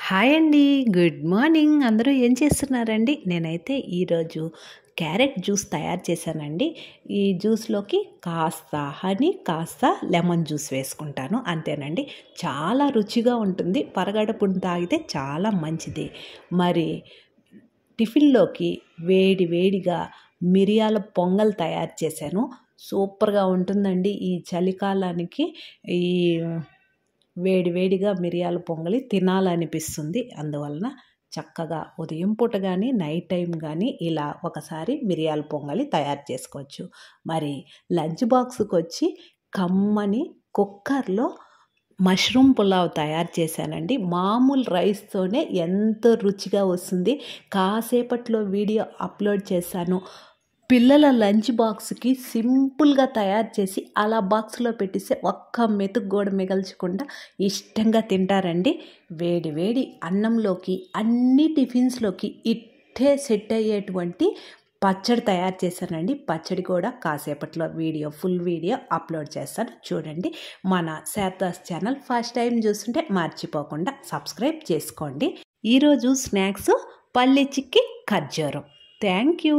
Hi అండి. Good morning. అందరూ ఏం చేస్తున్నారండి? నేనైతే ఈరోజు క్యారెట్ జ్యూస్ తయారు చేశానండి. ఈ జ్యూస్‌లోకి కాస్త హనీ, కాస్త లెమన్ జ్యూస్ వేసుకుంటాను. అంతేనండి. చాలా రుచిగా ఉంటుంది. పరగడుపున తాగితే చాలా మంచిది. మరి టిఫిన్‌లోకి వేడి వేడిగా మిరియాల పొంగల్ తయారు చేశాను. సూపర్‌గా ఉంటుందండి. ఈ చలికాలానికి ఈ వేడి వేడిగా మిరియాల పొంగలి తినాలనిపిస్తుంది. అందువలన చక్కగా ఉదయం పూట గానీ, నైట్ టైం గానీ ఇలా ఒకసారి మిరియాల పొంగలి తయారు చేసుకోవచ్చు. మరి లంచ్ బాక్స్‌కొచ్చి కమ్మని కుక్కర్‌లో మష్రూమ్ పులావ్ తయారు చేశానండి. మామూలు రైస్తోనే ఎంతో రుచిగా వస్తుంది. కాసేపట్లో వీడియో అప్లోడ్ చేశాను. పిల్లల లంచ్ బాక్స్‌కి సింపుల్‌గా తయారు చేసి అలా బాక్స్‌లో పెట్టేస్తే ఒక్క మెతుకు కూడా మిగల్చకుండా ఇష్టంగా తింటారండి. వేడి వేడి అన్నంలోకి అన్ని టిఫిన్స్‌లోకి ఇట్టే సెట్ అయ్యేటువంటి పచ్చడి తయారు చేశానండి. పచ్చడి కూడా కాసేపట్లో ఫుల్ వీడియో అప్లోడ్ చేస్తాను చూడండి. మన శారదాస్ ఛానల్ ఫస్ట్ టైం చూస్తుంటే మర్చిపోకుండా సబ్స్క్రైబ్ చేసుకోండి. ఈరోజు స్నాక్స్ పల్లి చిక్కీ ఖర్జూరం. Thank you.